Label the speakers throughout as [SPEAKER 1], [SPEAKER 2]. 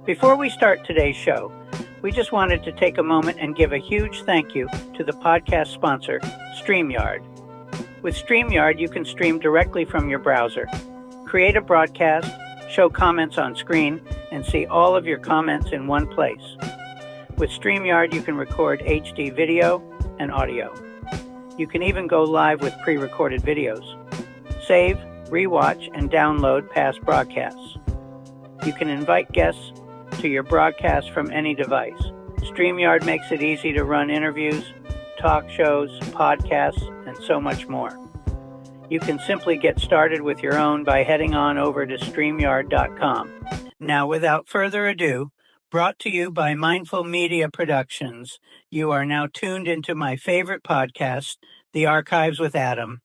[SPEAKER 1] Before we start today's show, we just wanted to take a moment and give a huge thank you to the podcast sponsor, StreamYard. With StreamYard, you can stream directly from your browser, create a broadcast, show comments on screen, and see all of your comments in one place. With StreamYard, you can record HD video and audio. You can even go live with pre-recorded videos. Save, rewatch, and download past broadcasts. You can invite guests to your broadcast from any device. StreamYard makes it easy to run interviews, talk shows, podcasts, and so much more. You can simply get started with your own by heading on over to StreamYard.com. Now, without further ado, brought to you by Mindful Media Productions, you are now tuned into my favorite podcast, The Archives with Adam.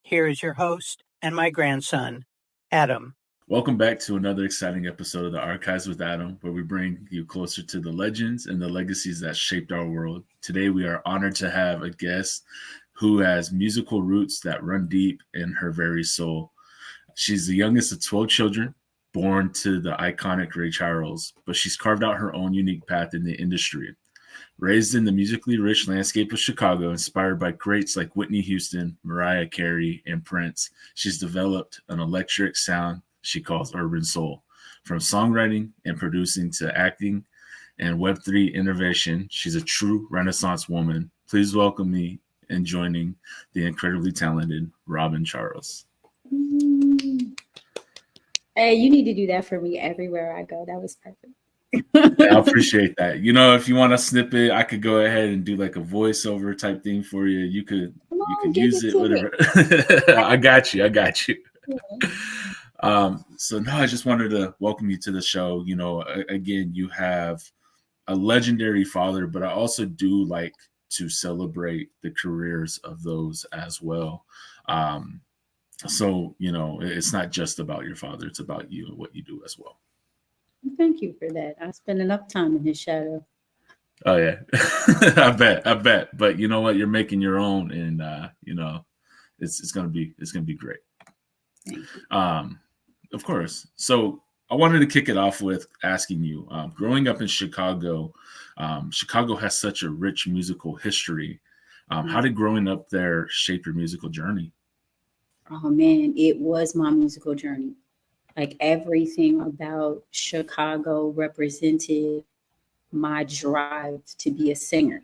[SPEAKER 1] Here is your host and my grandson, Adam.
[SPEAKER 2] Welcome back to another exciting episode of The Archives with Adam, where we bring you closer to the legends and the legacies that shaped our world. Today, we are honored to have a guest who has musical roots that run deep in her very soul. She's the youngest of 12 children, born to the iconic Ray Charles, but she's carved out her own unique path in the industry. Raised in the musically rich landscape of Chicago, inspired by greats like Whitney Houston, Mariah Carey, and Prince, she's developed an electric sound she calls urban soul. From songwriting and producing to acting and Web3 innovation, she's a true Renaissance woman. Please welcome me in joining the incredibly talented Robyn Charles.
[SPEAKER 3] Hey, you need to do that for me everywhere I go. That was perfect.
[SPEAKER 2] I appreciate that. You know, if you want a snippet, I could go ahead and do like a voiceover type thing for you. You could use it, whatever. I got you.
[SPEAKER 3] Yeah.
[SPEAKER 2] So no, I just wanted to welcome you to the show. You know, again, you have a legendary father, but I also do like to celebrate the careers of those as well. So, you know, it's not just about your father, it's about you and what you do as well.
[SPEAKER 3] Thank you for that. I spend enough time in his shadow.
[SPEAKER 2] Oh yeah. I bet. But you know what? You're making your own, and you know, it's gonna be great.
[SPEAKER 3] Thank you.
[SPEAKER 2] Of course. So I wanted to kick it off with asking you, growing up in Chicago, Chicago has such a rich musical history. How did growing up there shape your musical journey?
[SPEAKER 3] Oh man, it was my musical journey. Like everything about Chicago represented my drive to be a singer.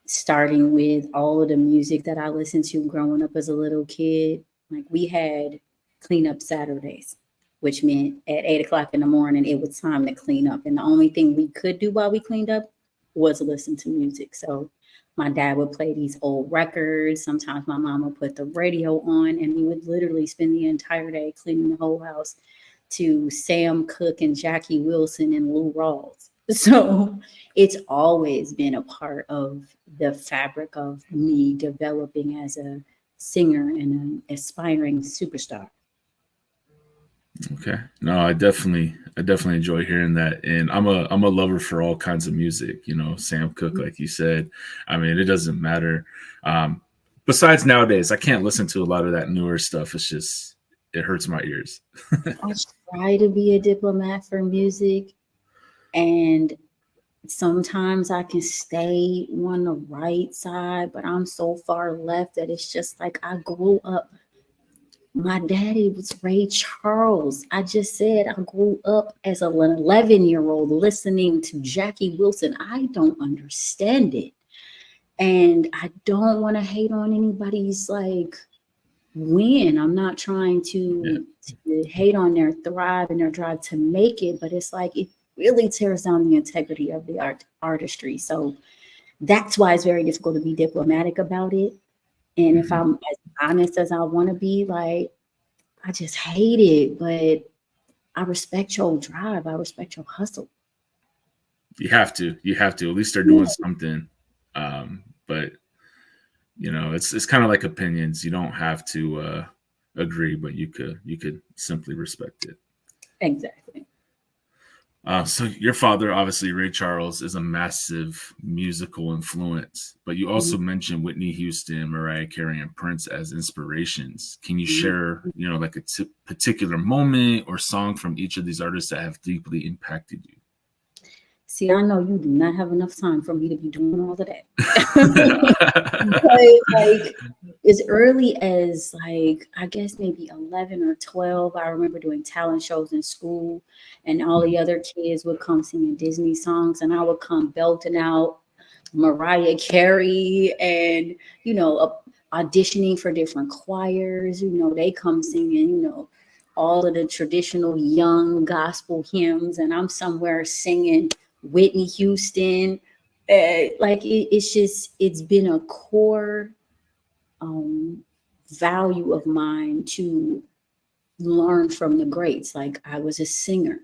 [SPEAKER 3] Starting with all of the music that I listened to growing up as a little kid. Like we had cleanup Saturdays, which meant at 8 o'clock in the morning, it was time to clean up. And the only thing we could do while we cleaned up was listen to music. So my dad would play these old records. Sometimes my mom would put the radio on, and we would literally spend the entire day cleaning the whole house to Sam Cooke and Jackie Wilson and Lou Rawls. So it's always been a part of the fabric of me developing as a singer and an aspiring superstar.
[SPEAKER 2] Okay. No, I definitely enjoy hearing that. And I'm a lover for all kinds of music, you know, Sam Cooke, like you said. I mean, it doesn't matter. Besides nowadays, I can't listen to a lot of that newer stuff. It's just, it hurts my ears.
[SPEAKER 3] I try to be a diplomat for music, and sometimes I can stay on the right side, but I'm so far left that it's just like I grew up. My daddy was Ray Charles. I just said I grew up as an 11-year-old listening to Jackie Wilson. I don't understand it. And I don't want to hate on anybody's like win. I'm not trying to hate on their thrive and their drive to make it, but it's like it really tears down the integrity of the artistry. So that's why it's very difficult to be diplomatic about it. And if I'm as honest as I want to be, like, I just hate it, but I respect your drive. I respect your hustle.
[SPEAKER 2] You have to. At least they're doing something. But you know, it's kind of like opinions. You don't have to agree, but you could simply respect it.
[SPEAKER 3] Exactly.
[SPEAKER 2] So your father, obviously Ray Charles, is a massive musical influence, but you
[SPEAKER 3] Mhm,
[SPEAKER 2] also mentioned Whitney Houston, Mariah Carey, and Prince as inspirations. Can you
[SPEAKER 3] mhm.
[SPEAKER 2] share, like a particular moment or song from each of these artists that have deeply impacted you?
[SPEAKER 3] See, I know you do not have enough time for me to be doing all of that. But like as early as like I guess maybe 11 or 12, I remember doing talent shows in school, and all the other kids would come singing Disney songs, and I would come belting out Mariah Carey and auditioning for different choirs. They come singing, all of the traditional young gospel hymns, and I'm somewhere singing Whitney Houston. It's been a core um, value of mine to learn from the greats. Like I was a singer,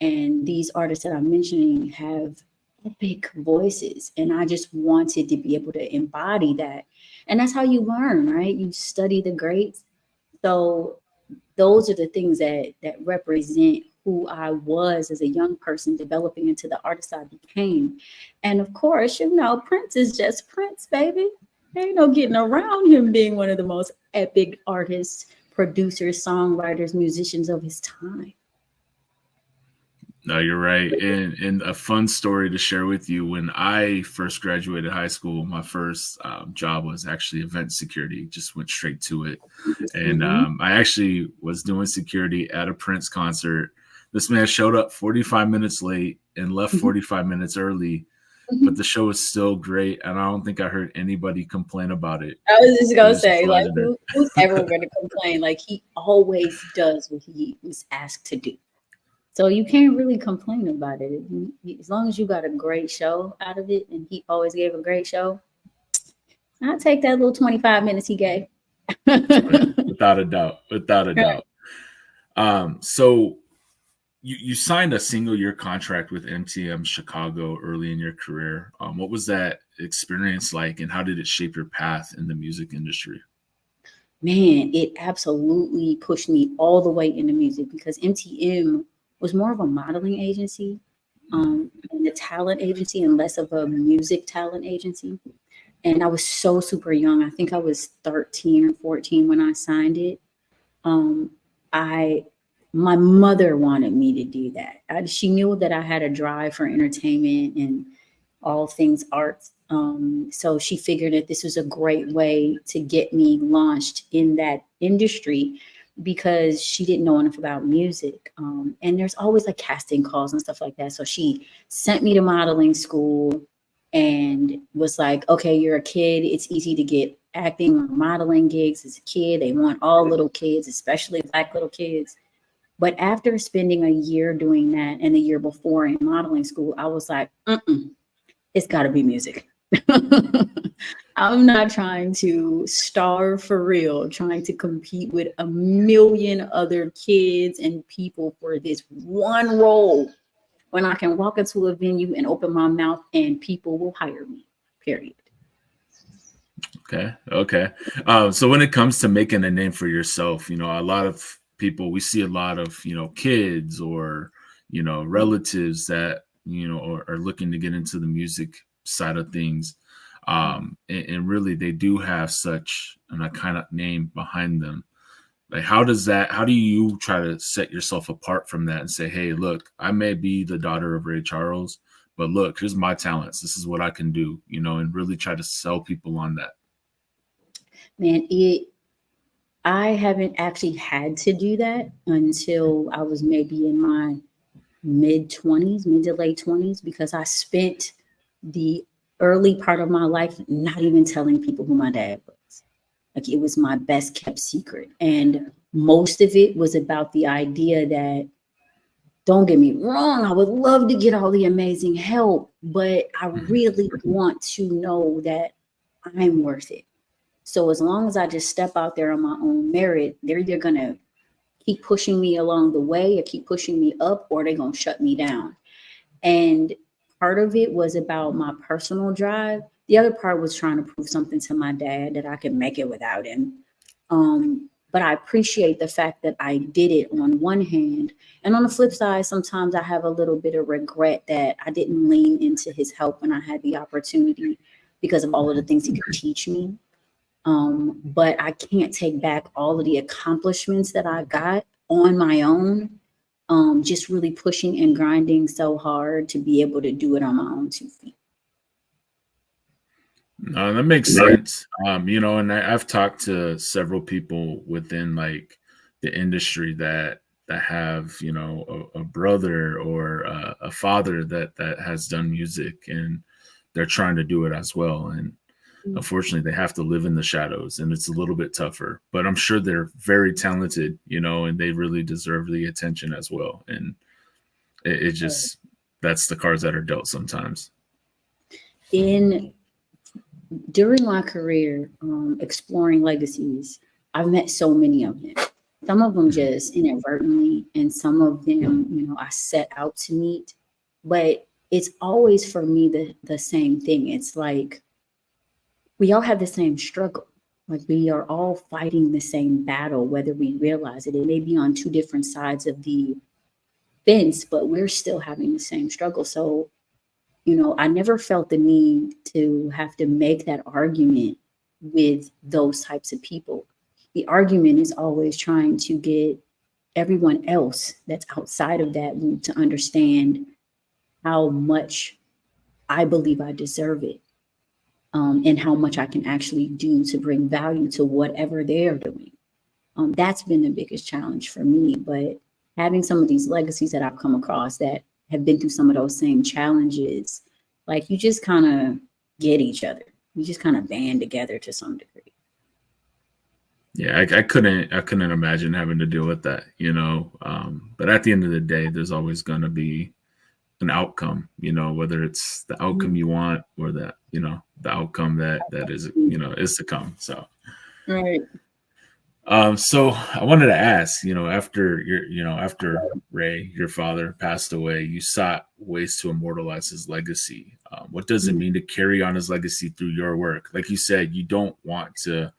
[SPEAKER 3] and these artists that I'm mentioning have epic voices, and I just wanted to be able to embody that. And that's how you learn, right? You study the greats. So those are the things that represent who I was as a young person developing into the artist I became. And of course, Prince is just Prince, baby. There ain't no getting around him being one of the most epic artists, producers, songwriters, musicians of his time.
[SPEAKER 2] No, you're right. And a fun story to share with you. When I first graduated high school, my first job was actually event security. Just went straight to it. And
[SPEAKER 3] Mhm.
[SPEAKER 2] I actually was doing security at a Prince concert. This man showed up 45 minutes late and left 45 minutes early, but the show was still great. And I don't think I heard anybody complain about it.
[SPEAKER 3] I was just
[SPEAKER 2] It
[SPEAKER 3] gonna
[SPEAKER 2] was just
[SPEAKER 3] say, like,
[SPEAKER 2] legendary.
[SPEAKER 3] who's ever gonna complain? Like, he always does what he was asked to do. So you can't really complain about it. As long as you got a great show out of it, and he always gave a great show, I'll take that little 25 minutes he gave.
[SPEAKER 2] Without a doubt. Without a doubt. So you signed a single year contract with MTM Chicago early in your career. What was that experience like, and how did it shape your path in the music industry?
[SPEAKER 3] Man, it absolutely pushed me all the way into music because MTM was more of a modeling agency and a talent agency and less of a music talent agency. And I was so super young. I think I was 13 or 14 when I signed it. Um, I My mother wanted me to do that. She knew that I had a drive for entertainment and all things arts. So she figured that this was a great way to get me launched in that industry because she didn't know enough about music. And there's always like casting calls and stuff like that. So she sent me to modeling school and was like, okay, you're a kid. It's easy to get acting or modeling gigs as a kid. They want all little kids, especially Black little kids. But after spending a year doing that and the year before in modeling school, I was like, it's got to be music. I'm not trying to starve for real, trying to compete with a million other kids and people for this one role when I can walk into a venue and open my mouth and people will hire me, period.
[SPEAKER 2] Okay. Okay. So when it comes to making a name for yourself, a lot of people, we see a lot of, kids or, relatives that, are looking to get into the music side of things. And really they do have such an iconic name behind them. Like, how do you try to set yourself apart from that and say, hey, look, I may be the daughter of Ray Charles, but look, here's my talents. This is what I can do, and really try to sell people on that.
[SPEAKER 3] Man, I haven't actually had to do that until I was maybe in my mid 20s, mid to late 20s, because I spent the early part of my life not even telling people who my dad was. Like it was my best kept secret. And most of it was about the idea that, don't get me wrong, I would love to get all the amazing help, but I really want to know that I'm worth it. So as long as I just step out there on my own merit, they're either going to keep pushing me along the way or keep pushing me up, or they're going to shut me down. And part of it was about my personal drive. The other part was trying to prove something to my dad that I could make it without him. but I appreciate the fact that I did it on one hand. And on the flip side, sometimes I have a little bit of regret that I didn't lean into his help when I had the opportunity because of all of the things he could teach me. But I can't take back all of the accomplishments that I got on my own. Just really pushing and grinding so hard to be able to do it on my own 2 feet.
[SPEAKER 2] No, that makes sense. And I've talked to several people within like the industry that have, a brother or a father that has done music, and they're trying to do it as well. And unfortunately, they have to live in the shadows, and it's a little bit tougher. But I'm sure they're very talented, and they really deserve the attention as well. And it just, that's the cards that are dealt sometimes.
[SPEAKER 3] During my career, exploring legacies, I've met so many of them. Some of them just inadvertently, and some of them, I set out to meet. But it's always for me the same thing. It's like we all have the same struggle. Like we are all fighting the same battle, whether we realize it. It may be on 2 different sides of the fence, but we're still having the same struggle. So, I never felt the need to have to make that argument with those types of people. The argument is always trying to get everyone else that's outside of that loop to understand how much I believe I deserve it, and how much I can actually do to bring value to whatever they're doing. That's been the biggest challenge for me. But having some of these legacies that I've come across that have been through some of those same challenges, like you just kind of get each other. You just kind of band together to some degree.
[SPEAKER 2] Yeah, I couldn't imagine having to deal with that, but at the end of the day, there's always going to be an outcome, whether it's the outcome you want or that, the outcome that is, is to come. So,
[SPEAKER 3] right.
[SPEAKER 2] So I wanted to ask, after Ray, your father, passed away, you sought ways to immortalize his legacy. What does it mean to carry on his legacy through your work? Like you said, you don't want to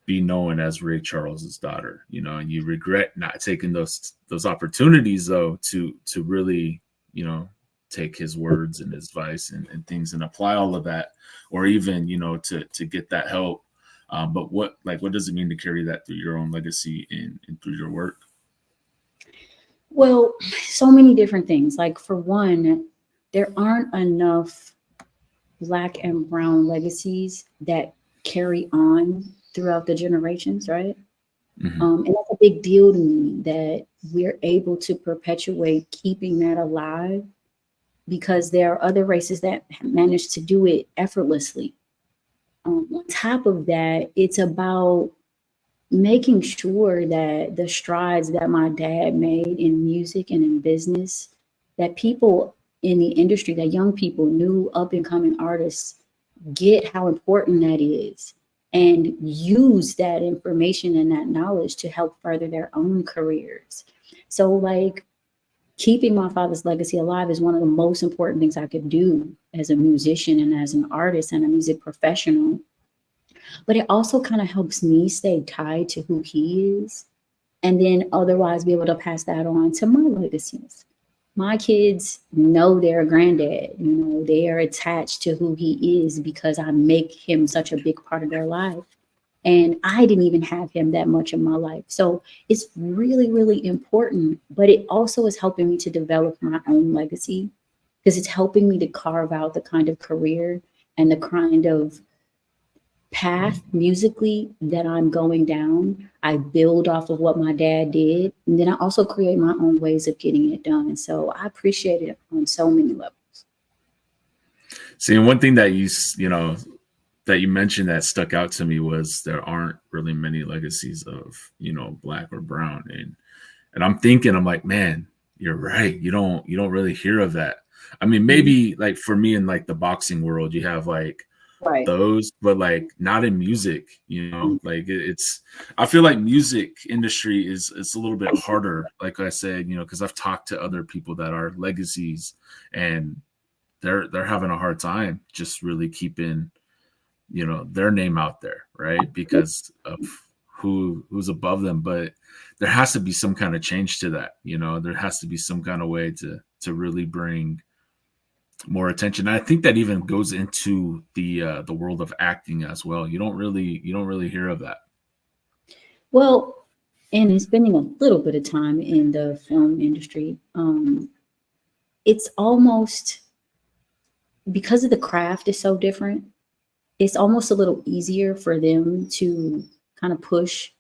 [SPEAKER 2] be known as Ray Charles's daughter, and you regret not taking those opportunities though to really, take his words and his advice and things and apply all of that, or even, to get that help. But what does it mean to carry that through your own legacy and through your work?
[SPEAKER 3] Well, so many different things. Like for one, there aren't enough Black and brown legacies that carry on throughout the generations, right?
[SPEAKER 2] Mm-hmm.
[SPEAKER 3] And that's a big deal to me that we're able to perpetuate keeping that alive, because there are other races that manage to do it effortlessly. On top of that, it's about making sure that the strides that my dad made in music and in business, that people in the industry, that young people, new up and coming artists, get how important that is and use that information and that knowledge to help further their own careers. So like keeping my father's legacy alive is one of the most important things I could do as a musician and as an artist and a music professional. But it also kind of helps me stay tied to who he is, and then otherwise be able to pass that on to my legacies. My kids know their granddad, they are attached to who he is because I make him such a big part of their life. And I didn't even have him that much in my life. So it's really, really important, but it also is helping me to develop my own legacy, because it's helping me to carve out the kind of career and the kind of path musically that I'm going down. I build off of what my dad did, and then I also create my own ways of getting it done. And so I appreciate it on so many levels.
[SPEAKER 2] See, and one thing that that you mentioned that stuck out to me was there aren't really many legacies of, Black or brown. And I'm like, man, you're right. You don't really hear of that. I mean, maybe like for me in like the boxing world, you have like those, but like not in music, like I feel like music industry is a little bit harder. Like I said, because I've talked to other people that are legacies, and they're having a hard time just really keeping, their name out there, right? Because of who's above them, but there has to be some kind of change to that. There has to be some kind of way to really bring more attention. And I think that even goes into the world of acting as well. You don't really hear of that.
[SPEAKER 3] Well, and in spending a little bit of time in the film industry, it's almost, because of the craft is so different, it's almost a little easier for them to kind of push,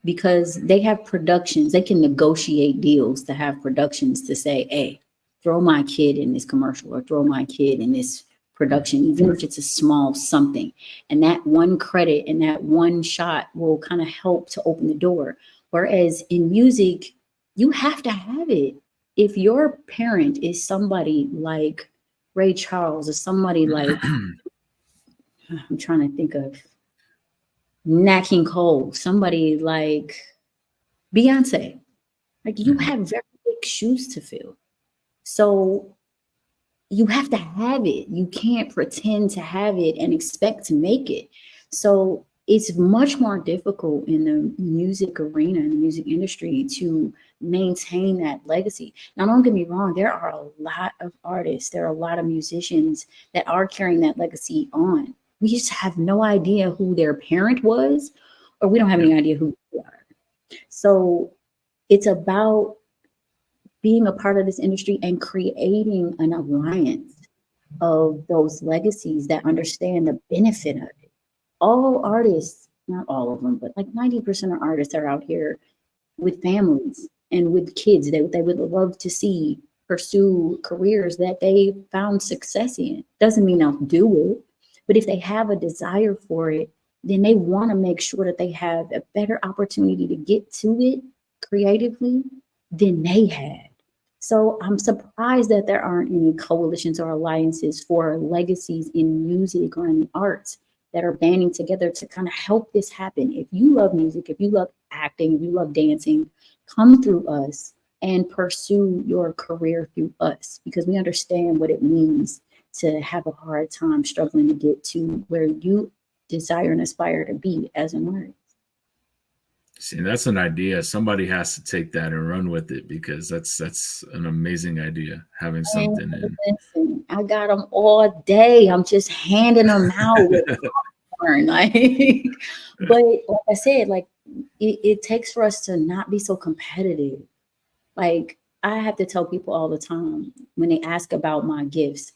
[SPEAKER 3] because they have productions. They can negotiate deals to have productions to say, hey, throw my kid in this commercial or throw my kid in this production, even if it's a small something. And that one credit and that one shot will kind of help to open the door. Whereas in music, you have to have it. If your parent is somebody like Ray Charles or somebody like, I'm trying to think of Nat King Cole, somebody like Beyonce, like you have very big shoes to fill. So you have to have it. You can't pretend to have it and expect to make it. So it's much more difficult in the music arena, in the music industry, to maintain that legacy. Now, don't get me wrong, there are a lot of artists, there are a lot of musicians that are carrying that legacy on. We just have no idea who their parent was, or we don't have any idea who they are. So it's about being a part of this industry and creating an alliance of those legacies that understand the benefit of it. All artists, not all of them, but like 90% of artists are out here with families and with kids that they would love to see pursue careers that they found success in. Doesn't mean they'll do it, but if they have a desire for it, then they want to make sure that they have a better opportunity to get to it creatively than they had. So I'm surprised that there aren't any coalitions or alliances for legacies in music or in the arts that are banding together to kind of help this happen. If you love music, if you love acting, if you love dancing, come through us and pursue your career through us, because we understand what it means to have a hard time struggling to get to where you desire and aspire to be as an artist.
[SPEAKER 2] See, that's an idea. Somebody has to take that and run with it, because that's an amazing idea, having something in.
[SPEAKER 3] Listen, I got them all day. I'm just handing them out with popcorn. Like, but like I said, like it takes for us to not be so competitive. Like I have to tell people all the time when they ask about my gifts,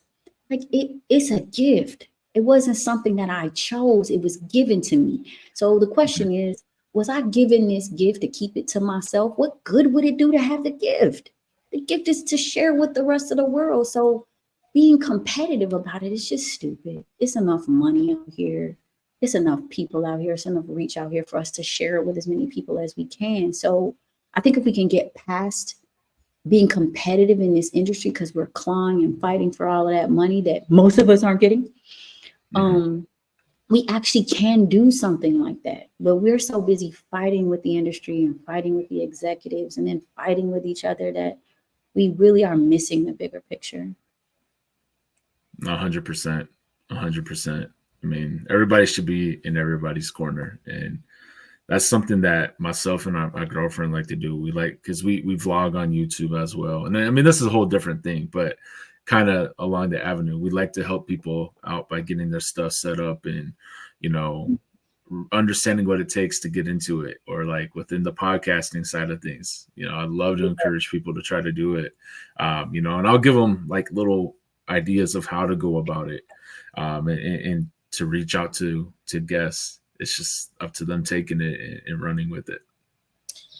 [SPEAKER 3] like it's a gift. It wasn't something that I chose. It was given to me. So the question is, was I given this gift to keep it to myself? What good would it do to have the gift? The gift is to share with the rest of the world. So being competitive about it is just stupid. It's enough money out here. It's enough people out here. It's enough reach out here for us to share it with as many people as we can. So I think if we can get past being competitive in this industry, because we're clawing and fighting for all of that money that most of us aren't getting, we actually can do something like that. But we're so busy fighting with the industry and fighting with the executives and then fighting with each other that we really are missing the bigger picture.
[SPEAKER 2] 100%. 100%. I mean, everybody should be in everybody's corner. And that's something that myself and my girlfriend like to do. We like, because we vlog on YouTube as well. And I mean, this is a whole different thing, but kind of along the avenue, we like to help people out by getting their stuff set up and, understanding what it takes to get into it, or like within the podcasting side of things. I'd love to encourage people to try to do it, and I'll give them like little ideas of how to go about it, and to reach out to guests. It's just up to them taking it and running with it.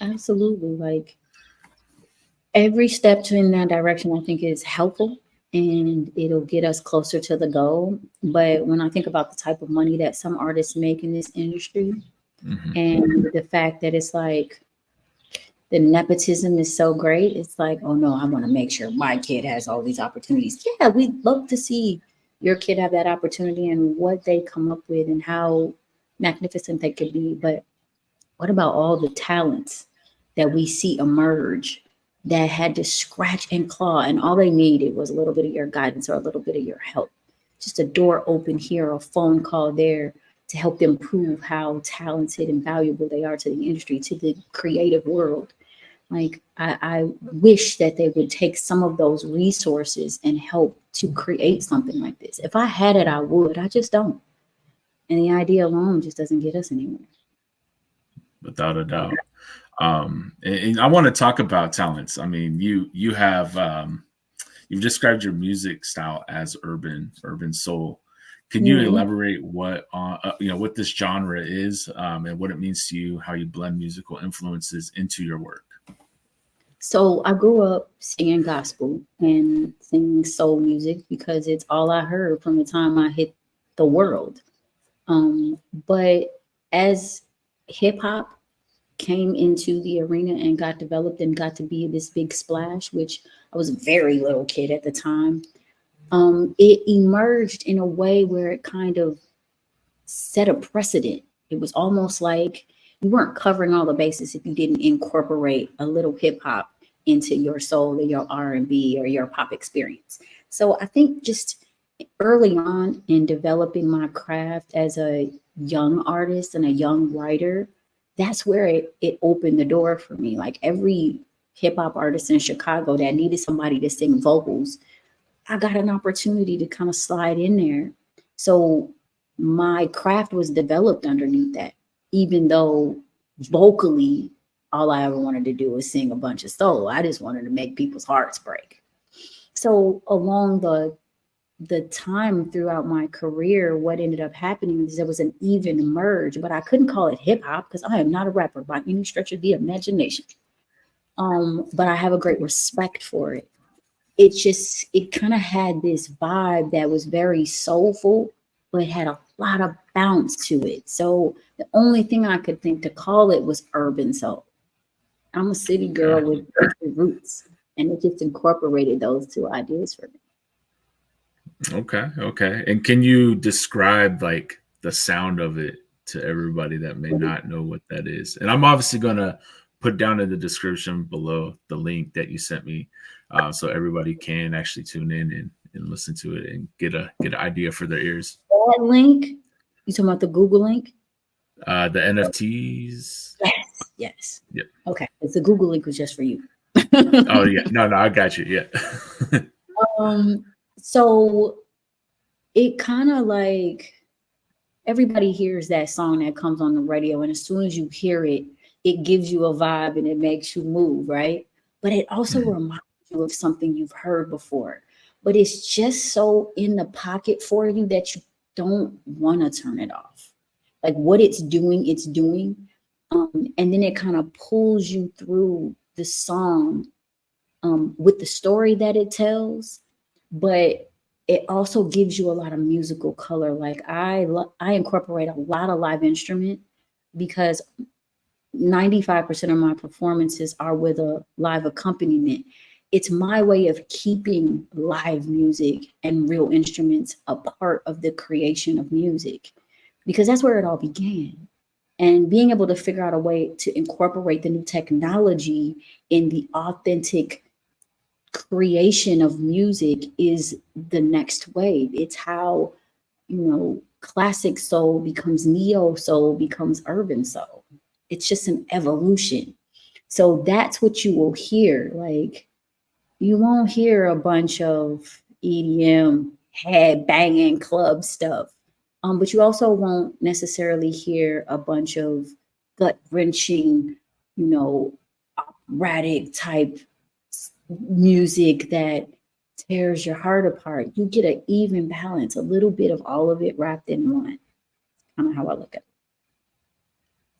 [SPEAKER 3] Absolutely. Like every step in that direction, I think is helpful and it'll get us closer to the goal. But when I think about the type of money that some artists make in this industry, and the fact that it's like the nepotism is so great, it's like, oh no, I want to make sure my kid has all these opportunities. Yeah, we'd love to see your kid have that opportunity and what they come up with and how magnificent they could be. But what about all the talents that we see emerge that had to scratch and claw, and all they needed was a little bit of your guidance or a little bit of your help? Just a door open here, a phone call there, to help them prove how talented and valuable they are to the industry, to the creative world. Like I wish that they would take some of those resources and help to create something like this. If I had it, I would. I just don't. And the idea alone just doesn't get us anywhere.
[SPEAKER 2] Without a doubt. And I want to talk about talents. I mean, you have you've described your music style as urban soul. Can you elaborate what what this genre is, and what it means to you, how you blend musical influences into your work?
[SPEAKER 3] So I grew up singing gospel and singing soul music because it's all I heard from the time I hit the world. But as hip hop came into the arena and got developed and got to be this big splash, which I was a very little kid at the time, it emerged in a way where it kind of set a precedent. It was almost like you weren't covering all the bases if you didn't incorporate a little hip hop into your soul or your R&B or your pop experience. So I think just early on in developing my craft as a young artist and a young writer, that's where it opened the door for me. Like every hip hop artist in Chicago that needed somebody to sing vocals, I got an opportunity to kind of slide in there. So my craft was developed underneath that, even though vocally, all I ever wanted to do was sing a bunch of soul. I just wanted to make people's hearts break. So along the time throughout my career, what ended up happening is there was an even merge, but I couldn't call it hip hop because I am not a rapper by any stretch of the imagination. But I have a great respect for it. It kind of had this vibe that was very soulful, but it had a lot of bounce to it. So the only thing I could think to call it was urban soul. I'm a city girl with roots, and it just incorporated those two ideas for me.
[SPEAKER 2] Okay. And can you describe like the sound of it to everybody that may not know what that is? And I'm obviously gonna put down in the description below the link that you sent me, so everybody can actually tune in and listen to it and get an idea for their ears.
[SPEAKER 3] That link, you talking about the Google link?
[SPEAKER 2] The NFTs.
[SPEAKER 3] Yes.
[SPEAKER 2] Yep.
[SPEAKER 3] Okay, it's the Google link was just for you.
[SPEAKER 2] Oh yeah, no, I got you. Yeah.
[SPEAKER 3] So it kind of like everybody hears that song that comes on the radio, and as soon as you hear it, it gives you a vibe and it makes you move, right? But it also reminds you of something you've heard before. But it's just so in the pocket for you that you don't want to turn it off. Like what it's doing. And then it kind of pulls you through the song with the story that it tells, but it also gives you a lot of musical color. Like I incorporate a lot of live instrument because 95% of my performances are with a live accompaniment. It's my way of keeping live music and real instruments a part of the creation of music, because that's where it all began. And being able to figure out a way to incorporate the new technology in the authentic creation of music is the next wave. It's how, classic soul becomes neo soul, becomes urban soul. It's just an evolution. So that's what you will hear. Like you won't hear a bunch of EDM head banging club stuff. But you also won't necessarily hear a bunch of gut wrenching, operatic type music that tears your heart apart. You get an even balance, a little bit of all of it wrapped in one. Kind of how I look at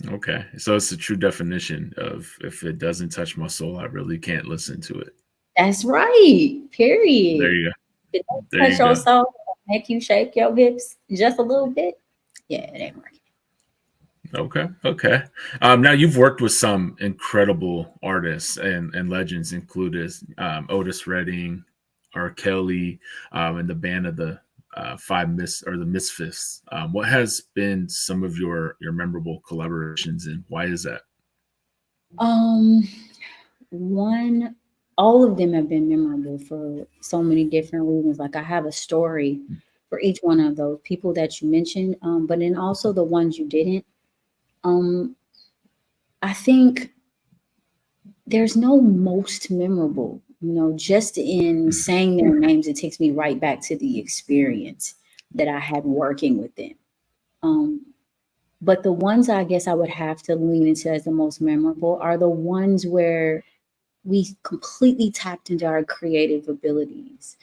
[SPEAKER 3] it.
[SPEAKER 2] Okay. So it's a true definition of if it doesn't touch my soul, I really can't listen to it.
[SPEAKER 3] That's right. Period.
[SPEAKER 2] There you go.
[SPEAKER 3] If it doesn't touch your soul, make you shake your hips just a little bit. Yeah, it ain't working.
[SPEAKER 2] Okay. Now you've worked with some incredible artists and legends, including Otis Redding, R. Kelly, and the band of the the Misfits. What has been some of your memorable collaborations, and why is that?
[SPEAKER 3] All of them have been memorable for so many different reasons. Like I have a story for each one of those people that you mentioned, but then also the ones you didn't. I think there's no most memorable, just in saying their names, it takes me right back to the experience that I had working with them. But the ones I guess I would have to lean into as the most memorable are the ones where we completely tapped into our creative abilities.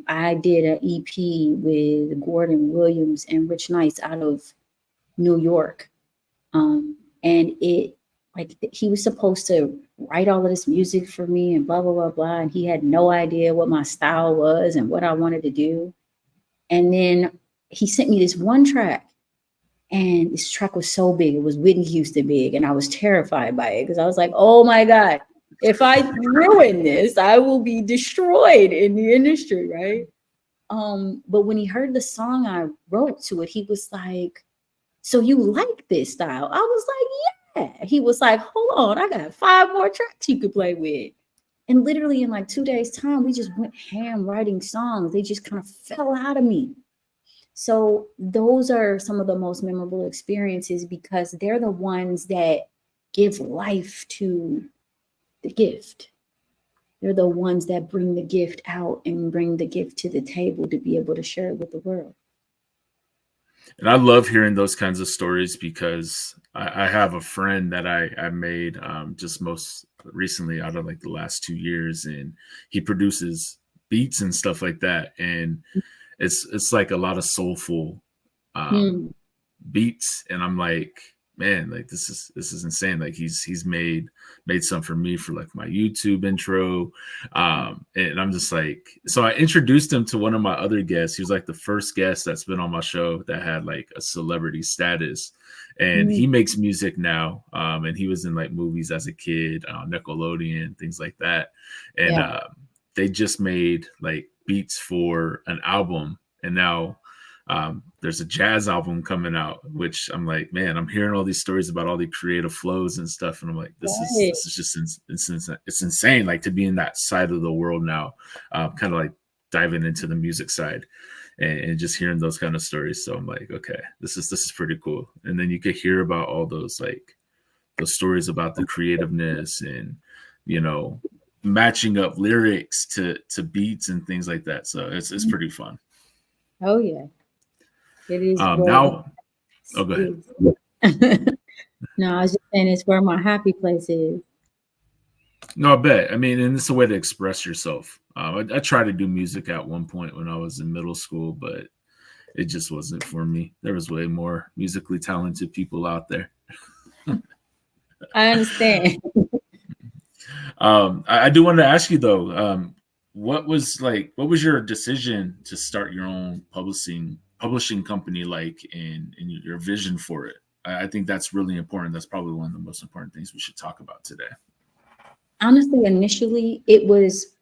[SPEAKER 3] I did an EP with Gordon Williams and Rich Nice out of New York. And he was supposed to write all of this music for me and blah, blah, blah, blah. And he had no idea what my style was and what I wanted to do. And then he sent me this one track, and this track was so big. It was Whitney Houston big. And I was terrified by it because I was like, oh my God, if I ruin this, I will be destroyed in the industry, right? But when he heard the song I wrote to it, he was like, so you like this style? I was like, yeah. He was like, hold on, I got 5 more tracks you could play with. And literally in like 2 days' time, we just went ham writing songs. They just kind of fell out of me. So those are some of the most memorable experiences because they're the ones that give life to the gift. They're the ones that bring the gift out and bring the gift to the table to be able to share it with the world.
[SPEAKER 2] And I love hearing those kinds of stories because I have a friend that I made just most recently out of like the last 2 years, and he produces beats and stuff like that. And it's like a lot of soulful beats. And I'm like, man, like this is insane. Like he's made some for me for like my YouTube intro. And I'm just like, so I introduced him to one of my other guests. He was like the first guest that's been on my show that had like a celebrity status, and he makes music now. And he was in like movies as a kid, Nickelodeon, things like that. And they just made like beats for an album, and now there's a jazz album coming out, which I'm like, man, I'm hearing all these stories about all the creative flows and stuff, and I'm like, this is just it's insane, like to be in that side of the world now, kind of like diving into the music side and just hearing those kind of stories. So I'm like, okay, this is pretty cool. And then you could hear about all those like those stories about the creativeness and matching up lyrics to beats and things like that. So it's pretty fun.
[SPEAKER 3] Oh yeah, it is.
[SPEAKER 2] Now, go ahead.
[SPEAKER 3] No, I was just saying it's where my happy place is.
[SPEAKER 2] No, I bet. I mean, and it's a way to express yourself. I tried to do music at one point when I was in middle school, but it just wasn't for me. There was way more musically talented people out there.
[SPEAKER 3] I understand.
[SPEAKER 2] I do want to ask you though, what was your decision to start your own publishing company like, and your vision for it? I think that's really important. That's probably one of the most important things we should talk about today.
[SPEAKER 3] Honestly, initially it was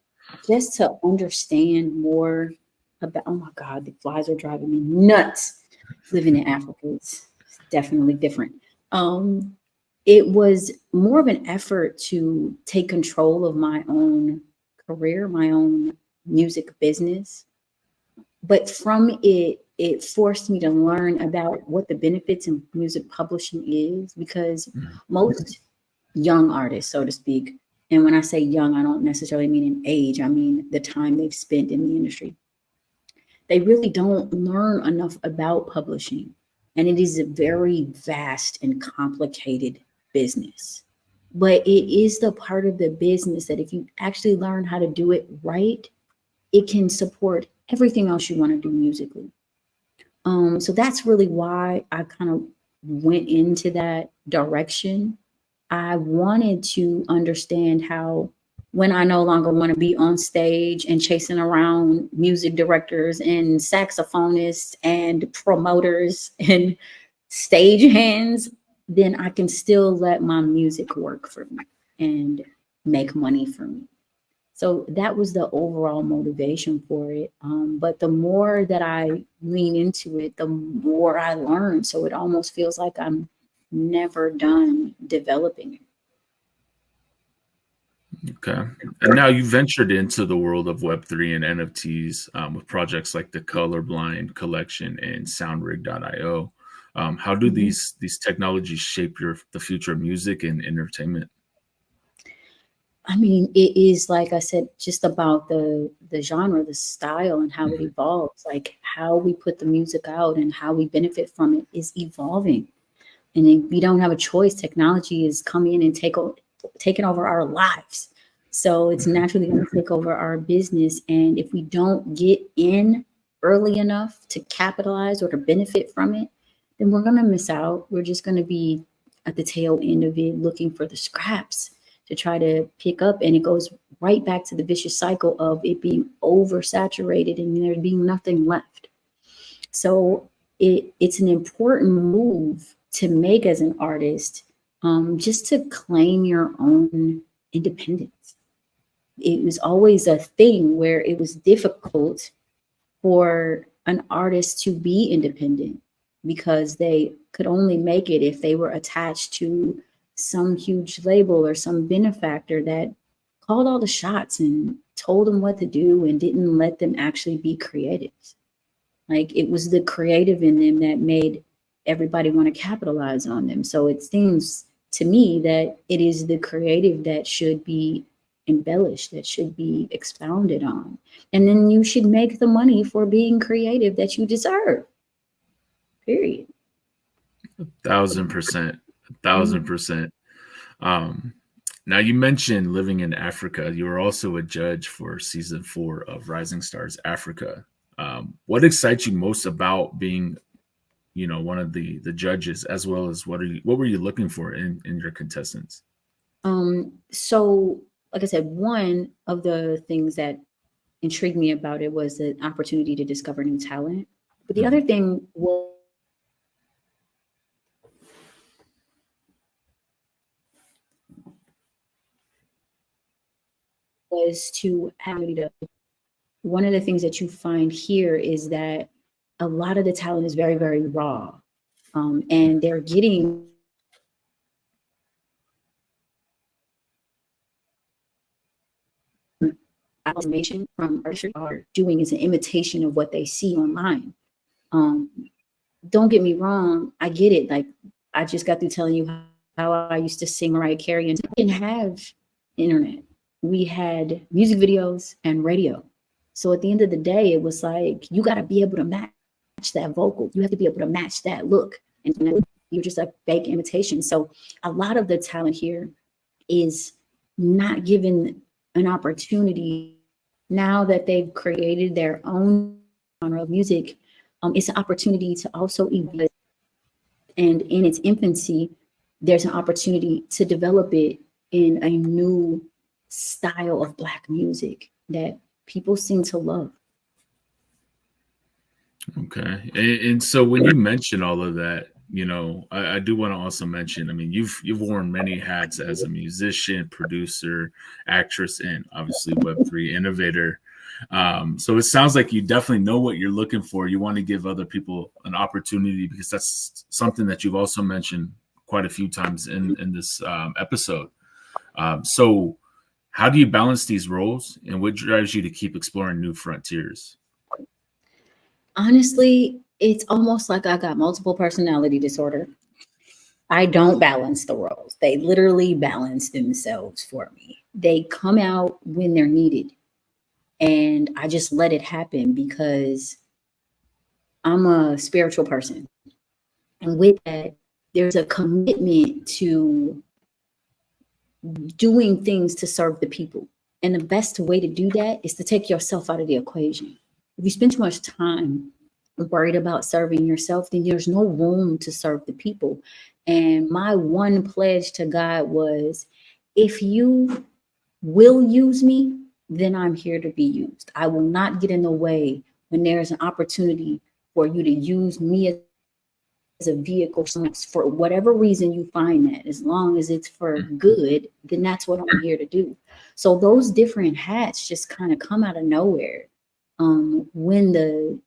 [SPEAKER 3] just to understand more about, oh my God, the flies are driving me nuts. Living in Africa is definitely different. It was more of an effort to take control of my own career, my own music business. But from it forced me to learn about what the benefits in music publishing is, because most young artists, so to speak, and when I say young, I don't necessarily mean in age, I mean the time they've spent in the industry. They really don't learn enough about publishing. And it is a very vast and complicated business. But it is the part of the business that if you actually learn how to do it right, it can support everything else you want to do musically. So that's really why I kind of went into that direction. I wanted to understand how, when I no longer want to be on stage and chasing around music directors and saxophonists and promoters and stage hands, then I can still let my music work for me and make money for me. So that was the overall motivation for it. But the more that I lean into it, the more I learn. So it almost feels like I'm never done developing it.
[SPEAKER 2] Okay. And now you ventured into the world of Web3 and NFTs with projects like the Colorblind Collection and SoundRig.io. How do
[SPEAKER 3] Mhm.
[SPEAKER 2] these technologies shape the future of music and entertainment?
[SPEAKER 3] I mean, it is like I said, just about the genre, the style, and how it
[SPEAKER 2] Mhm.
[SPEAKER 3] evolves. Like how we put the music out and how we benefit from it is evolving, and we don't have a choice. Technology is coming in and taking over our lives, so it's naturally going to take over our business. And if we don't get in early enough to capitalize or to benefit from it, then we're going to miss out. We're just going to be at the tail end of it, looking for the scraps to try to pick up, and it goes right back to the vicious cycle of it being oversaturated and there being nothing left. So it's an important move to make as an artist, just to claim your own independence. It was always a thing where it was difficult for an artist to be independent because they could only make it if they were attached to some huge label or some benefactor that called all the shots and told them what to do and didn't let them actually be creative. Like it was the creative in them that made everybody want to capitalize on them. So it seems to me that it is the creative that should be embellished, that should be expounded on. And then you should make the money for being creative that you deserve. Period.
[SPEAKER 2] 1,000%.
[SPEAKER 3] Mhm.
[SPEAKER 2] 1,000%. Um, Now you mentioned living in Africa. You were also a judge for season 4 of Rising Stars Africa. What excites you most about being, one of the judges, as well as what were you looking for in your contestants?
[SPEAKER 3] So like I said, one of the things that intrigued me about it was the opportunity to discover new talent. But the other
[SPEAKER 2] Mhm.
[SPEAKER 3] thing was to have to, one of the things that you find here is that a lot of the talent is very, very raw. And they're getting information from artists are doing is an imitation of what they see online. Um, don't get me wrong, I get it. Like I just got through telling you how I used to sing Mariah Carey, and we didn't have internet. We had music videos and radio. So at the end of the day, it was like you got to be able to match that vocal. You have to be able to match that look, and you're just a fake imitation. So a lot of the talent here is not given an opportunity now that they've created their own genre of music. It's an opportunity to also evolve, and in its infancy, there's an opportunity to develop it in a new style of Black music that people seem to love.
[SPEAKER 2] Okay. And so when you mention all of that, I do want to also mention, I mean, you've worn many hats as a musician, producer, actress, and obviously Web3 innovator. So it sounds like you definitely know what you're looking for. You want to give other people an opportunity because that's something that you've also mentioned quite a few times in this episode. So how do you balance these roles, and what drives you to keep exploring new frontiers?
[SPEAKER 3] Honestly, it's almost like I got multiple personality disorder. I don't balance the roles. They literally balance themselves for me. They come out when they're needed. And I just let it happen because I'm a spiritual person. And with that, there's a commitment to doing things to serve the people. And the best way to do that is to take yourself out of the equation. If you spend too much time worried about serving yourself, then there's no room to serve the people. And my one pledge to God was, if you will use me, then I'm here to be used. I will not get in the way when there's an opportunity for you to use me as a vehicle for whatever reason you find that. As long as it's for good, then that's what I'm here to do. So those different hats just kind of come out of nowhere, when the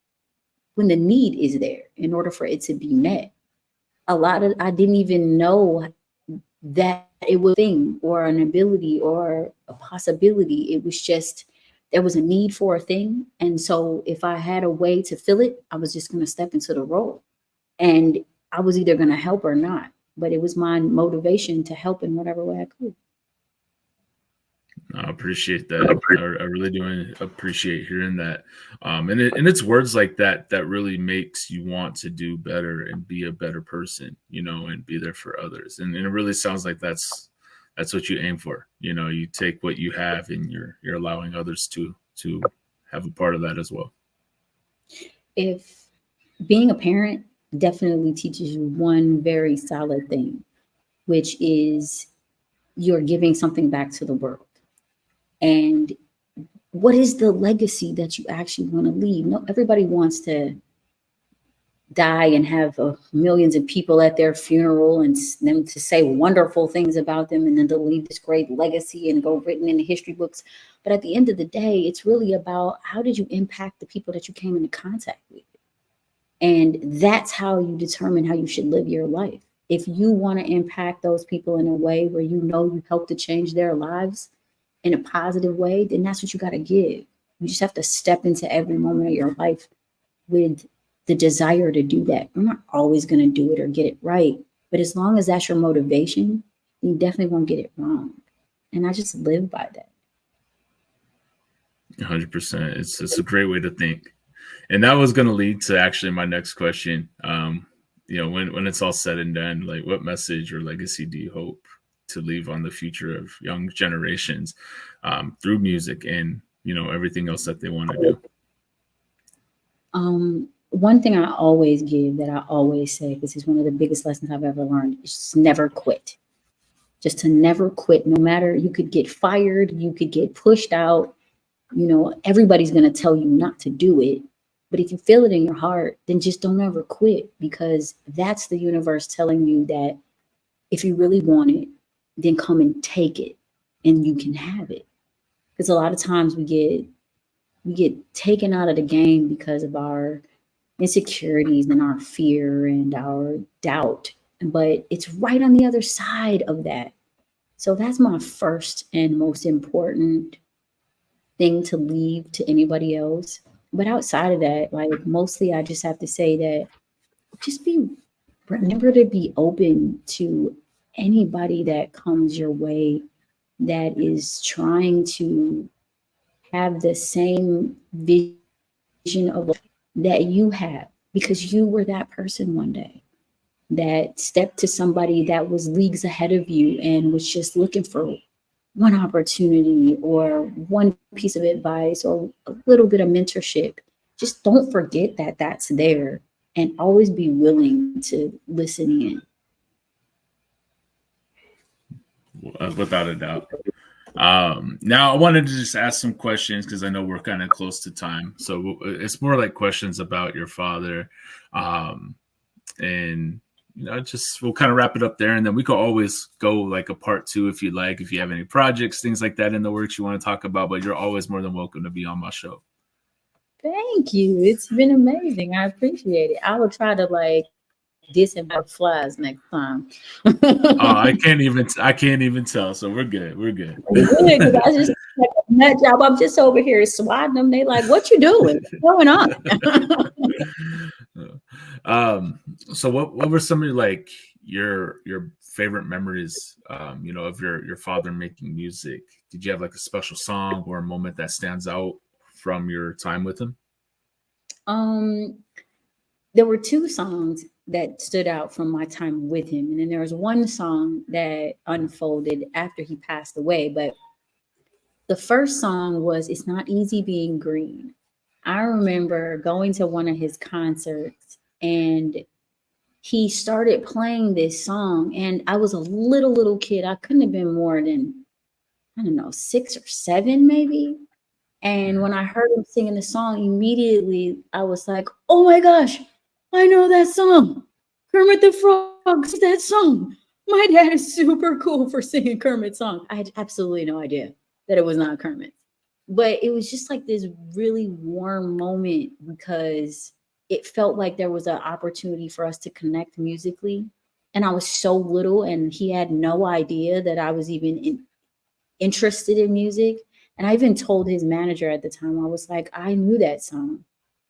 [SPEAKER 3] need is there in order for it to be met. A lot of I didn't even know that it was a thing or an ability or a possibility. It was just there was a need for a thing. And so if I had a way to fill it, I was just going to step into the role. And I was either going to help or not. But it was my motivation to help in whatever way I could.
[SPEAKER 2] I appreciate that. I really do appreciate hearing that. And it's words like that that really makes you want to do better and be a better person, you know, and be there for others. And it really sounds like that's what you aim for. You know, you take what you have and you're allowing others to have a part of that as well.
[SPEAKER 3] If being a parent definitely teaches you one very solid thing, which is you're giving something back to the world. And what is the legacy that you actually want to leave? No, everybody wants to die and have millions of people at their funeral and them to say wonderful things about them and then to leave this great legacy and go written in the history books. But at the end of the day, it's really about how did you impact the people that you came into contact with? And that's how you determine how you should live your life. If you want to impact those people in a way where you know you help to change their lives in a positive way, then that's what you got to give. You just have to step into every moment of your life with the desire to do that. You're not always going to do it or get it right. But as long as that's your motivation, you definitely won't get it wrong. And I just live by that.
[SPEAKER 2] 100%. It's a great way to think. And that was going to lead to actually my next question. You know, when it's all said and done, like what message or legacy do you hope to leave on the future of young generations through music and, you know, everything else that they want to
[SPEAKER 3] do? One thing I always give that I always say, this is one of the biggest lessons I've ever learned, is just never quit. Just to never quit, no matter, you could get fired, you could get pushed out, you know, everybody's going to tell you not to do it. But if you feel it in your heart, then just don't ever quit, because that's the universe telling you that if you really want it, then come and take it and you can have it. Because a lot of times we get taken out of the game because of our insecurities and our fear and our doubt. But it's right on the other side of that. So that's my first and most important thing to leave to anybody else. But outside of that, like mostly I just have to say that just remember to be open to anybody that comes your way that is trying to have the same vision of that you have, because you were that person one day that stepped to somebody that was leagues ahead of you and was just looking for one opportunity or one piece of advice or a little bit of mentorship. Just don't forget that that's there and always be willing to listen in.
[SPEAKER 2] Without a doubt. Now I wanted to just ask some questions because I know we're kind of close to time. So it's more like questions about your father. And you know, just we'll kind of wrap it up there, and then we could always go like a part 2 if you'd like, if you have any projects, things like that in the works you want to talk about, but you're always more than welcome to be on my show.
[SPEAKER 3] Thank you. It's been amazing. I appreciate it. I will try to like disinfect flies next time.
[SPEAKER 2] I can't even tell. So we're good. We're good.
[SPEAKER 3] I just like a nut job. I'm just over here swatting them. They like, what you doing? What's going
[SPEAKER 2] on? So what were some of like your favorite memories, you know, of your father making music? Did you have like a special song or a moment that stands out from your time with him?
[SPEAKER 3] There were 2 songs that stood out from my time with him. And then there was one song that unfolded after he passed away. But the first song was It's Not Easy Being Green. I remember going to one of his concerts and he started playing this song. And I was a little kid. I couldn't have been more than, I don't know, 6 or 7 maybe. And when I heard him singing the song, immediately I was like, oh my gosh, I know that song. Kermit the Frog sings that song. My dad is super cool for singing Kermit's song. I had absolutely no idea that it was not Kermit. But it was just like this really warm moment because it felt like there was an opportunity for us to connect musically. and I was so little, and he had no idea that I was even interested in music. And I even told his manager at the time, I was like, I knew that song.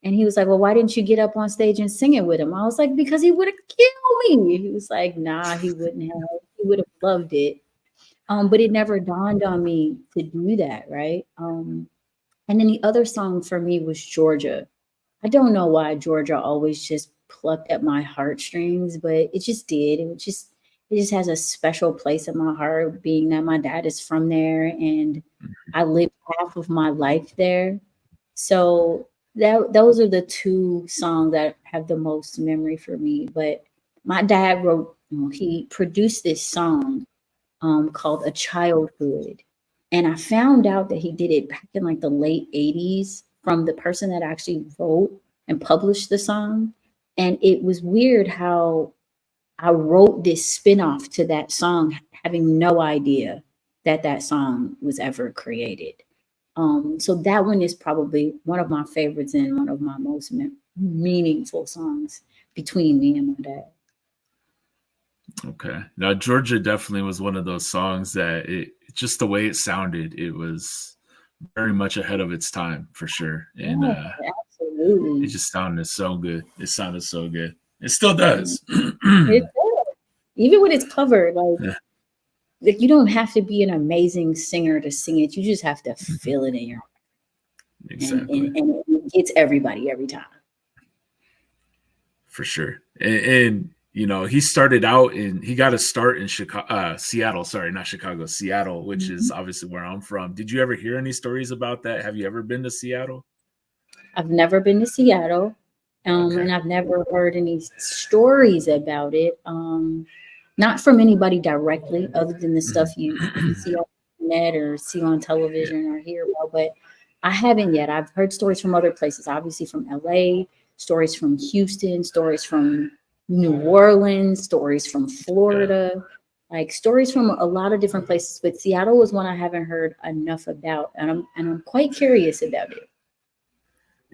[SPEAKER 3] And he was like, well, why didn't you get up on stage and sing it with him? I was like, because he would have killed me. He was like, nah, he wouldn't have. He would have loved it. But it never dawned on me to do that, right? And then the other song for me was Georgia. I don't know why Georgia always just plucked at my heartstrings, but it just did. It just has a special place in my heart, being that my dad is from there and I lived half of my life there. So those are the two songs that have the most memory for me. But my dad he produced this song called A Childhood. And I found out that he did it back in like the late 80s from the person that actually wrote and published the song. And it was weird how I wrote this spinoff to that song, having no idea that that song was ever created. So that one is probably one of my favorites and one of my most meaningful songs between me and my dad.
[SPEAKER 2] Okay. Now, Georgia definitely was one of those songs that just the way it sounded, it was very much ahead of its time for sure. And
[SPEAKER 3] Absolutely.
[SPEAKER 2] it just sounded so good. It sounded so good. It still does.
[SPEAKER 3] It does. Even when it's covered, like you don't have to be an amazing singer to sing it. You just have to feel it in your heart.
[SPEAKER 2] Exactly.
[SPEAKER 3] And it gets everybody every time.
[SPEAKER 2] For sure. And you know, he got a start in Seattle, sorry, not Chicago, Seattle, which is obviously where I'm from. Did you ever hear any stories about that? Have you ever been to Seattle?
[SPEAKER 3] I've never been to Seattle, and I've never heard any stories about it. Not from anybody directly, other than the stuff you see on the net or see on television or hear about, but I haven't yet. I've heard stories from other places, obviously from LA, stories from Houston, stories from New Orleans, stories from Florida, like stories from a lot of different places. But Seattle was one I haven't heard enough about, and I'm quite curious about it.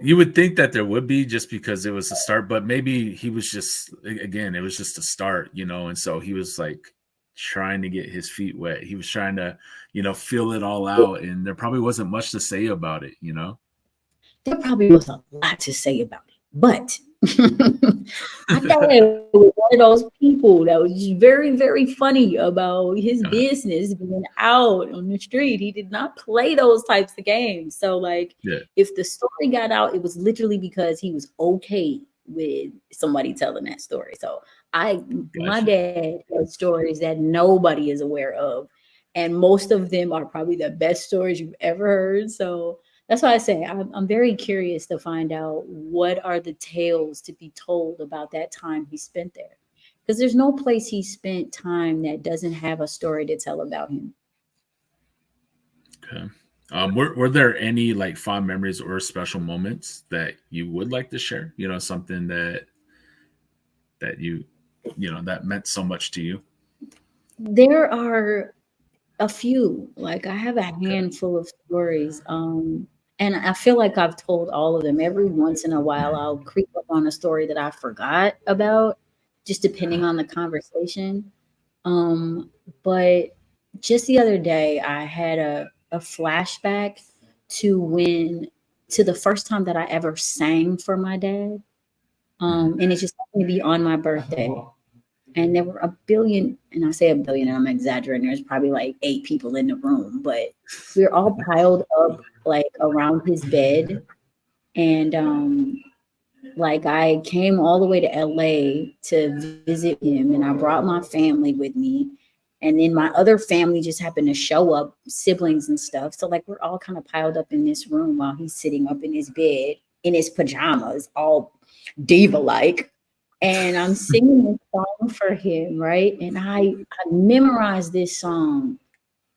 [SPEAKER 2] You would think that there would be, just because it was a start, but maybe he was just, again, it was just a start, you know, and so he was like trying to get his feet wet. He was trying to, you know, feel it all out, and there probably wasn't much to say about it, you know?
[SPEAKER 3] There probably was a lot to say about it, but I thought it was one of those people that was just very, very funny about his business being out on the street. He did not play those types of games. So, like, if the story got out, it was literally because he was okay with somebody telling that story. So, my dad has stories that nobody is aware of, and most of them are probably the best stories you've ever heard. So, that's why I say I'm very curious to find out what are the tales to be told about that time he spent there. Because there's no place he spent time that doesn't have a story to tell about him.
[SPEAKER 2] Okay. Were there any like fond memories or special moments that you would like to share? You know, something that you know, that meant so much to you?
[SPEAKER 3] There are a few. Like, I have a handful of stories. And I feel like I've told all of them. Every once in a while, I'll creep up on a story that I forgot about, just depending on the conversation. But just the other day, I had a flashback to the first time that I ever sang for my dad. And it just happened to be on my birthday. And there were a billion, and I say a billion, and I'm exaggerating. There's probably like 8 people in the room, but we were all piled up like around his bed. And like, I came all the way to LA to visit him, and I brought my family with me. And then my other family just happened to show up, siblings and stuff. So like, we're all kind of piled up in this room while he's sitting up in his bed in his pajamas, all diva-like. And I'm singing a song for him, right? And I memorized this song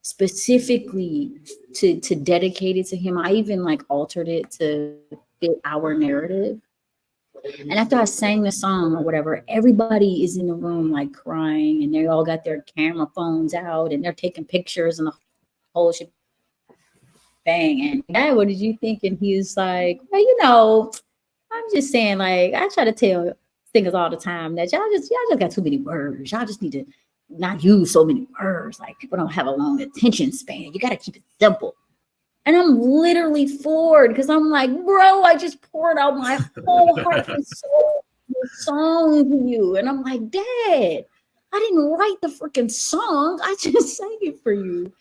[SPEAKER 3] specifically to dedicate it to him. I even like altered it to fit our narrative. And after I sang the song or whatever, everybody is in the room like crying, and they all got their camera phones out and they're taking pictures and the whole shit bang. And Dad, what did you think? And he was like, well, you know, I'm just saying, like, I try to singers all the time that y'all just got too many words. Y'all just need to not use so many words. Like people don't have a long attention span. You got to keep it simple. And I'm literally floored because I'm like, bro, I just poured out my whole heart and soul song to you. And I'm like, Dad, I didn't write the freaking song. I just sang it for you.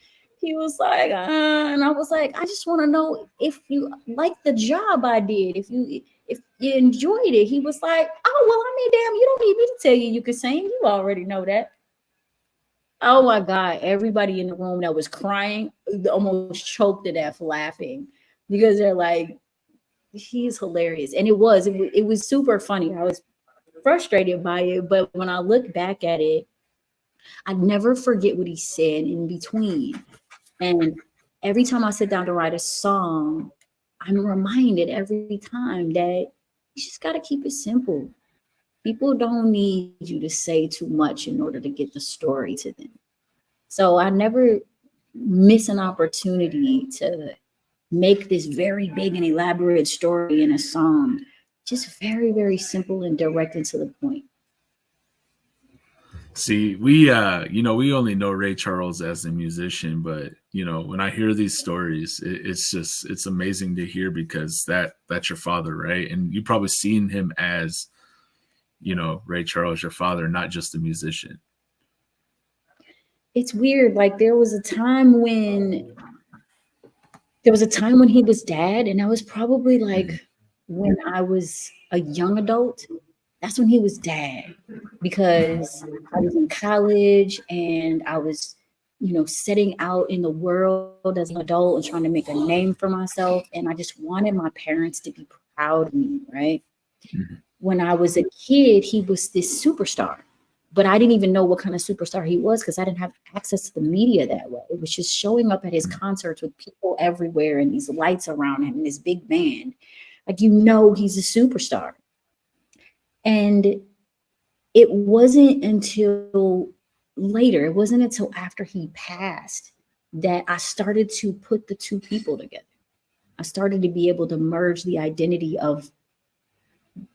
[SPEAKER 3] He was like, and I was like, I just want to know if you like the job I did, if you enjoyed it. He was like, oh, well, I mean, damn, you don't need me to tell you can sing. You already know that. Oh my God, everybody in the room that was crying almost choked to death laughing because they're like, he's hilarious. And it was super funny. I was frustrated by it, but when I look back at it, I never forget what he said in between. And every time I sit down to write a song, I'm reminded every time that you just got to keep it simple. People don't need you to say too much in order to get the story to them. So I never miss an opportunity to make this very big and elaborate story in a song. Just very, very simple and direct and to the point.
[SPEAKER 2] See, we only know Ray Charles as a musician, but when I hear these stories, it's amazing to hear because that's your father, right? And you probably seen him as, Ray Charles, your father, not just a musician.
[SPEAKER 3] It's weird. Like there was a time when he was dad, and that was probably like when I was a young adult. That's when he was dad, because I was in college and I was, setting out in the world as an adult and trying to make a name for myself. And I just wanted my parents to be proud of me, right? Mm-hmm. When I was a kid, he was this superstar, but I didn't even know what kind of superstar he was because I didn't have access to the media that way. It was just showing up at his concerts with people everywhere and these lights around him and this big band. Like, he's a superstar. And it wasn't until later, it wasn't until after he passed that I started to put the two people together. I started to be able to merge the identity of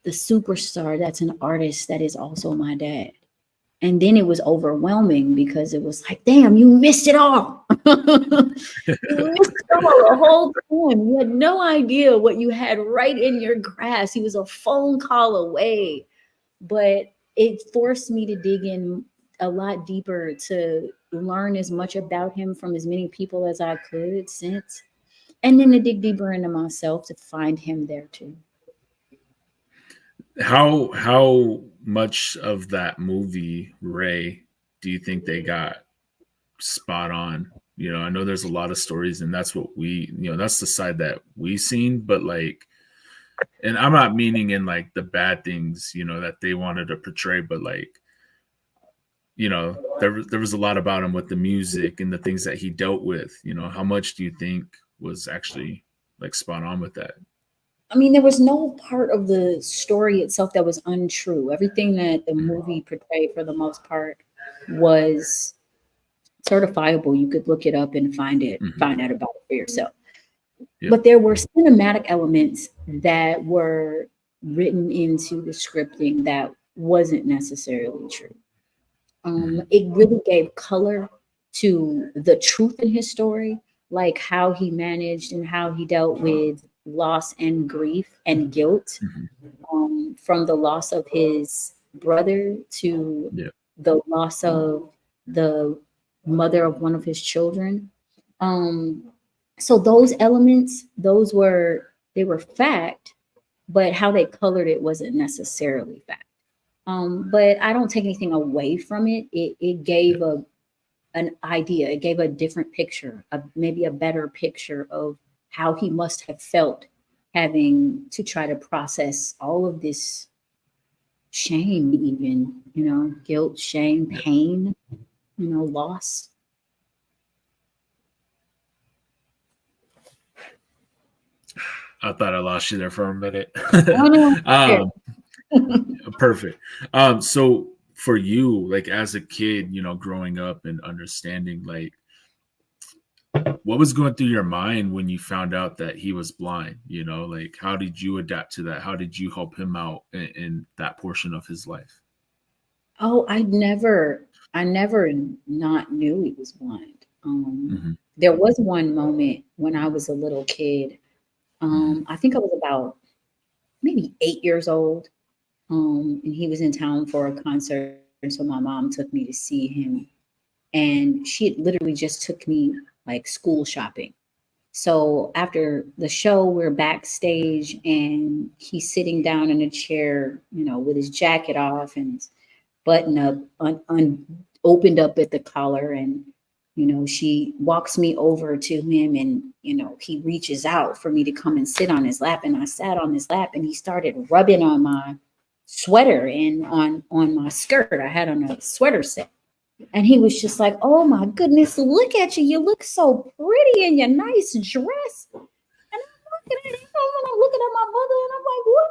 [SPEAKER 3] the superstar that's an artist that is also my dad. And then it was overwhelming because it was like, damn, you missed it all. You missed it all the whole time. You had no idea what you had right in your grasp. He was a phone call away. But it forced me to dig in a lot deeper to learn as much about him from as many people as I could since. And then to dig deeper into myself to find him there too.
[SPEAKER 2] How much of that movie, Ray, do you think they got spot on? I know there's a lot of stories, and that's what that's the side that we seen, but like, and I'm not meaning in like the bad things, that they wanted to portray, but like, there was a lot about him with the music and the things that he dealt with. How much do you think was actually like spot on with that?
[SPEAKER 3] I mean, there was no part of the story itself that was untrue. Everything that the movie portrayed for the most part was certifiable. You could look it up and find out about it for yourself. Yep. But there were cinematic elements that were written into the scripting that wasn't necessarily true. It really gave color to the truth in his story, like how he managed and how he dealt with loss and grief and guilt, from the loss of his brother to the loss of the mother of one of his children. So those elements, they were fact, but how they colored it wasn't necessarily fact. But I don't take anything away from it. It gave an idea. It gave a different picture, maybe a better picture of how he must have felt having to try to process all of this shame, even, guilt, shame, pain, loss.
[SPEAKER 2] I thought I lost you there for a minute.
[SPEAKER 3] Oh, no,
[SPEAKER 2] perfect. So for you, like as a kid, growing up and understanding, like, what was going through your mind when you found out that he was blind? You know, like how did you adapt to that? How did you help him out in that portion of his life?
[SPEAKER 3] Oh, I never not knew he was blind.
[SPEAKER 2] Mm-hmm.
[SPEAKER 3] There was one moment when I was a little kid.
[SPEAKER 2] Mm-hmm.
[SPEAKER 3] I think I was about maybe 8 years old. And he was in town for a concert. And so my mom took me to see him. And she had literally just took me like school shopping. So after the show, we're backstage and he's sitting down in a chair, you know, with his jacket off and his button up, opened up at the collar. And, you know, she walks me over to him and, you know, he reaches out for me to come and sit on his lap. And I sat on his lap and he started rubbing on my sweater and on my skirt. I had on a sweater set. And he was just like, oh my goodness, look at you. You look so pretty in your nice dress. And I'm looking at him and I'm looking at my mother and I'm like, what?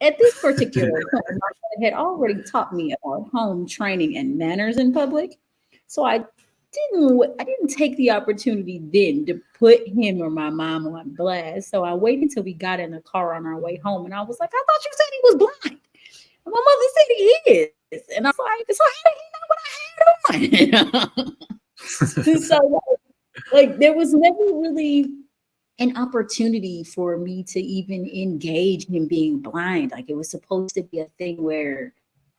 [SPEAKER 3] At this particular point, my mother had already taught me about home training and manners in public. So I didn't take the opportunity then to put him or my mom on blast. So I waited until we got in the car on our way home. And I was like, I thought you said he was blind. And my mother said he is. And I was like, so how did he know what I had on? So like there was never really an opportunity for me to even engage him being blind. Like it was supposed to be a thing where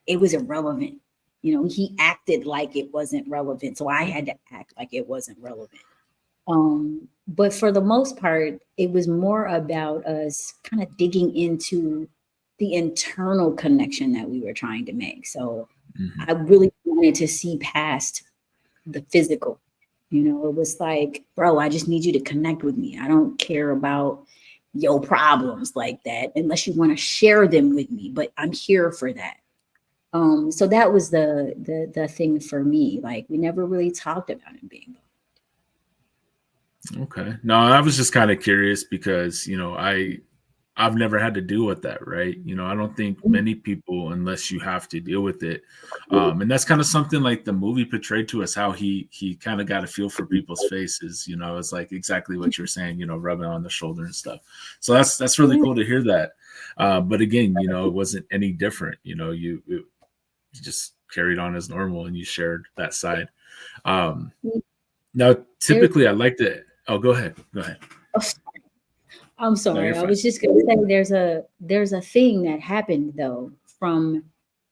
[SPEAKER 3] it was irrelevant. You know, he acted like it wasn't relevant. So I had to act like it wasn't relevant. But for the most part, it was more about us kind of digging into the internal connection that we were trying to make. So I really wanted to see past the physical. You know, it was like, bro, I just need you to connect with me. I don't care about your problems like that unless you want to share them with me, but I'm here for that. So that was the thing for me. Like we never really talked about him being.
[SPEAKER 2] Okay. No, I was just kind of curious because, you know, I've never had to deal with that, right? You know, I don't think many people, unless you have to deal with it. And that's kind of something like the movie portrayed to us, how he kind of got a feel for people's faces. You know, it's like exactly what you're saying, you know, rubbing on the shoulder and stuff. So that's really cool to hear that. But again, you know, it wasn't any different. You know, you just carried on as normal and you shared that side. Now, typically I like to, go ahead.
[SPEAKER 3] I'm sorry. I was just going to say there's a thing that happened though from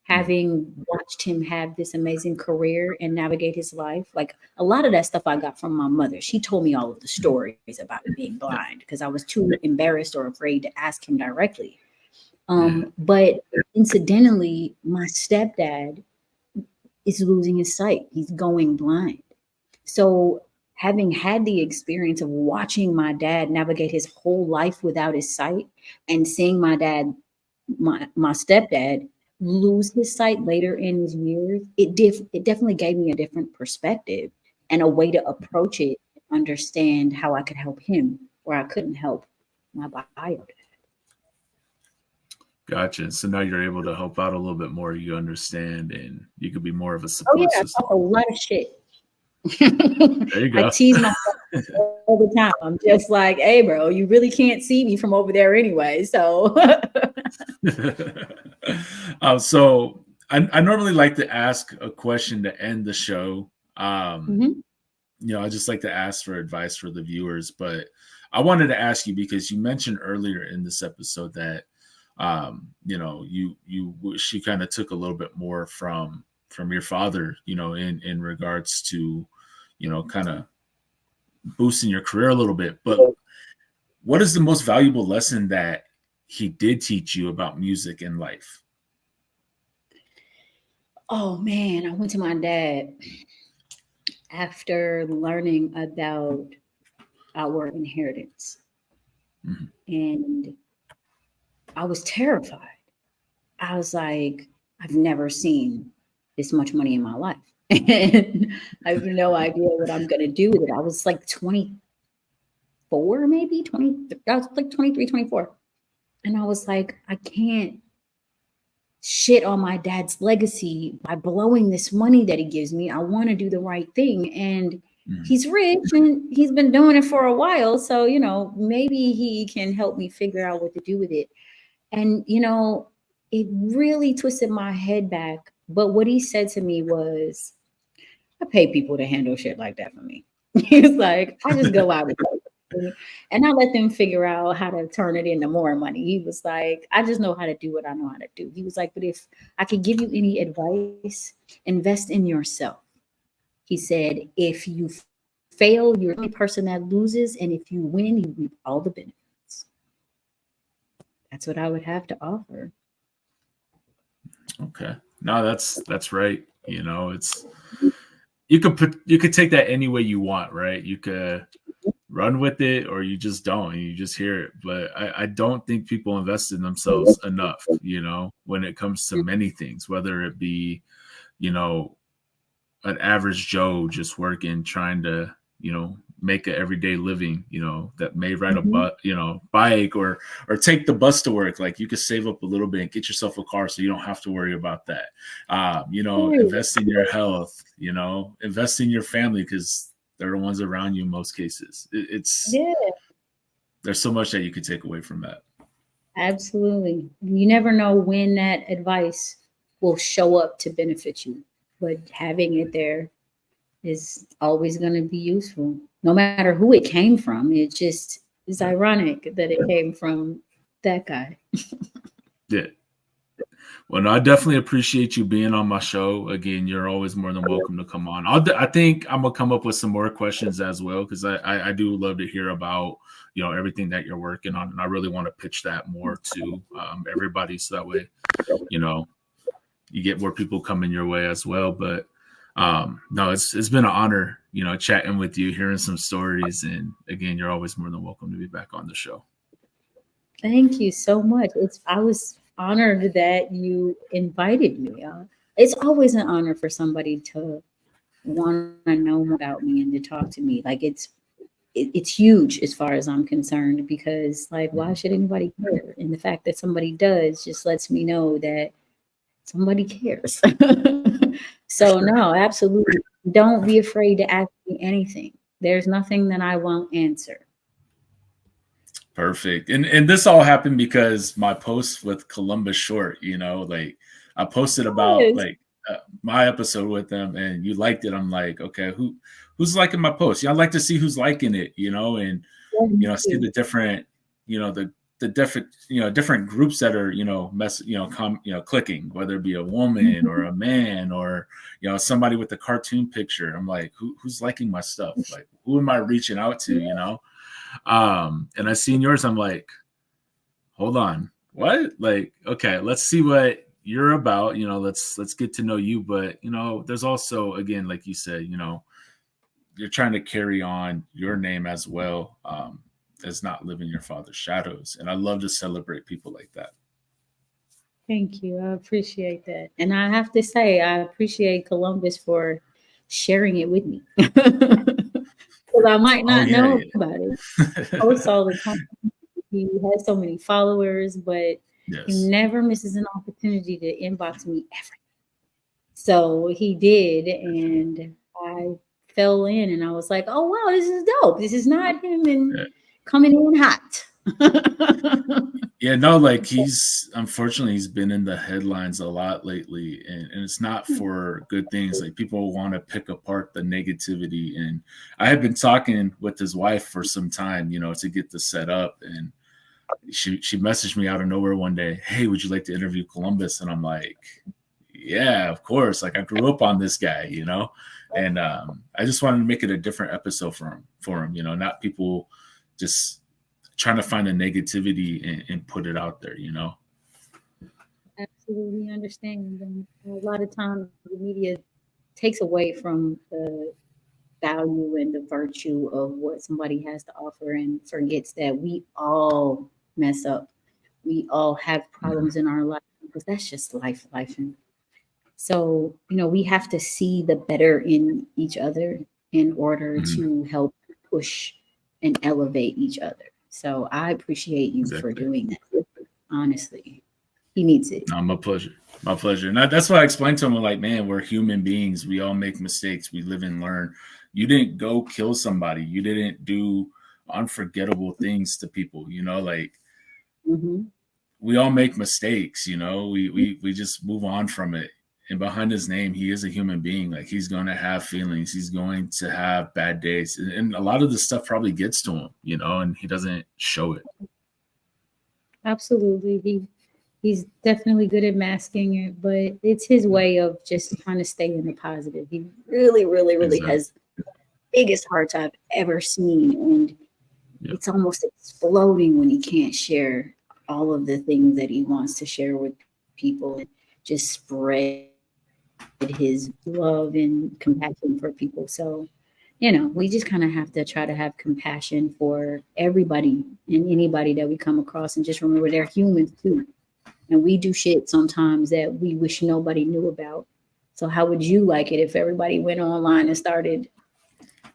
[SPEAKER 3] having watched him have this amazing career and navigate his life. Like a lot of that stuff I got from my mother. She told me all of the stories about being blind because I was too embarrassed or afraid to ask him directly. But incidentally, my stepdad is losing his sight. He's going blind. So having had the experience of watching my dad navigate his whole life without his sight and seeing my dad, my stepdad, lose his sight later in his years, it definitely gave me a different perspective and a way to approach it, understand how I could help him where I couldn't help my bio dad.
[SPEAKER 2] Gotcha. So now you're able to help out a little bit more. You understand, and you could be more of a support
[SPEAKER 3] I
[SPEAKER 2] system.
[SPEAKER 3] talk a lot of shit.
[SPEAKER 2] There you go.
[SPEAKER 3] I tease myself all the time. I'm just like, hey, bro, you really can't see me from over there anyway. So,
[SPEAKER 2] so I normally like to ask a question to end the show. You know, I just like to ask for advice for the viewers, but I wanted to ask you because you mentioned earlier in this episode that you know, you wish you kind of took a little bit more from your father, you know, in regards to, you know, kind of boosting your career a little bit. But what is the most valuable lesson that he did teach you about music and life?
[SPEAKER 3] Oh man, I went to my dad after learning about our inheritance. And I was terrified. I was like, I've never seen this much money in my life. And I have no idea what I'm going to do with it. I was like 24, maybe 20. I was like 23, 24. And I was like, I can't shit on my dad's legacy by blowing this money that he gives me. I want to do the right thing. And he's rich and he's been doing it for a while. So, maybe he can help me figure out what to do with it. And, it really twisted my head back. But what he said to me was, I pay people to handle shit like that for me. He was like, I just go out and I let them figure out how to turn it into more money. He was like, I just know how to do what I know how to do. He was like, but if I could give you any advice, invest in yourself. He said, if you fail, you're the only person that loses. And if you win, you reap all the benefits. That's what I would have to offer.
[SPEAKER 2] Okay. No, that's right. It's you could take that any way you want, right? You could run with it or you just don't, and you just hear it. But I don't think people invest in themselves enough, when it comes to many things, whether it be, an average Joe just working, trying to, make an everyday living, that may ride a bike or take the bus to work. Like, you could save up a little bit and get yourself a car so you don't have to worry about that. Invest in your health, invest in your family, because they're the ones around you in most cases. There's so much that you could take away from that.
[SPEAKER 3] Absolutely. You never know when that advice will show up to benefit you, but having it there is always going to be useful, no matter who it came from. It just is ironic that it came from that guy.
[SPEAKER 2] Yeah. Well, no, I definitely appreciate you being on my show. Again, you're always more than welcome to come on. I think I'm going to come up with some more questions as well, because I do love to hear about, everything that you're working on. And I really want to pitch that more to everybody, so that way, you get more people coming your way as well. But no, it's been an honor, chatting with you, hearing some stories. And again, you're always more than welcome to be back on the show.
[SPEAKER 3] Thank you so much. I was honored that you invited me. It's always an honor for somebody to want to know about me and to talk to me. Like, it's huge as far as I'm concerned, because, like, why should anybody care? And the fact that somebody does just lets me know that somebody cares. So no, absolutely. Don't be afraid to ask me anything. There's nothing that I won't answer.
[SPEAKER 2] Perfect. And this all happened because my post with Columbus Short, like, I posted about my episode with them, and you liked it. I'm like, okay, who's liking my post? I'd like to see who's liking it, and see the different, the different groups that are, clicking, whether it be a woman or a man or, somebody with a cartoon picture. I'm like, who's liking my stuff? Like, who am I reaching out to, and I seen yours. I'm like, hold on, what? Like, okay, let's see what you're about. Let's get to know you. But, there's also, again, like you said, you're trying to carry on your name as well, as not living your father's shadows. And I love to celebrate people like that.
[SPEAKER 3] Thank you. I appreciate that. And I have to say, I appreciate Columbus for sharing it with me. Because I might not know about it. He posts all the time. He has so many followers, but he never misses an opportunity to inbox me everything. So he did, and I fell in, and I was like, oh wow, this is dope. This is not him and coming in hot.
[SPEAKER 2] Yeah, no, like, unfortunately he's been in the headlines a lot lately, and it's not for good things. Like, people want to pick apart the negativity, and I had been talking with his wife for some time, to get this set up, and she messaged me out of nowhere one day, hey, would you like to interview Columbus? And I'm like, yeah, of course. Like, I grew up on this guy, and I just wanted to make it a different episode for him, not people just trying to find a negativity and put it out there,
[SPEAKER 3] Absolutely understand. And a lot of times the media takes away from the value and the virtue of what somebody has to offer, and forgets that we all mess up. We all have problems in our life, because that's just life. And so, we have to see the better in each other in order to help push and elevate each other. So I appreciate you for doing that. Honestly, he needs it.
[SPEAKER 2] No, my pleasure. My pleasure. And that's why I explained to him, like, man, we're human beings. We all make mistakes. We live and learn. You didn't go kill somebody. You didn't do unforgettable things to people, like we all make mistakes, we just move on from it. And behind his name, he is a human being. Like, he's going to have feelings. He's going to have bad days. And a lot of this stuff probably gets to him, and he doesn't show it.
[SPEAKER 3] Absolutely. He's definitely good at masking it, but it's his way of just trying to stay in the positive. He really, really, really has the biggest heart I've ever seen. And it's almost exploding when he can't share all of the things that he wants to share with people and just spread his love and compassion for people. So, we just kind of have to try to have compassion for everybody and anybody that we come across, and just remember they're humans too. And we do shit sometimes that we wish nobody knew about. So how would you like it if everybody went online and started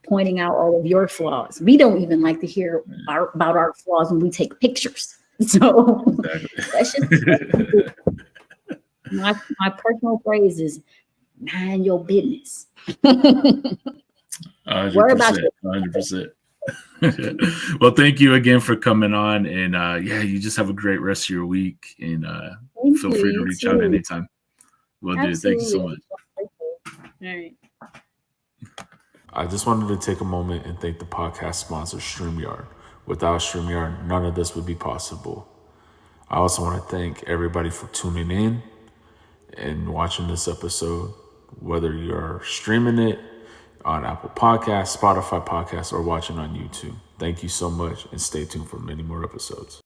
[SPEAKER 3] pointing out all of your flaws? We don't even like to hear about our flaws when we take pictures. So that's just my personal phrase is mind your business.
[SPEAKER 2] 100%. 100%. Well, thank you again for coming on, and you just have a great rest of your week, and feel free to reach out anytime. Well, dude, thank you so much.
[SPEAKER 3] All right.
[SPEAKER 2] I just wanted to take a moment and thank the podcast sponsor, StreamYard. Without StreamYard, none of this would be possible. I also want to thank everybody for tuning in and watching this episode, whether you're streaming it on Apple Podcasts, Spotify Podcasts, or watching on YouTube. Thank you so much, and stay tuned for many more episodes.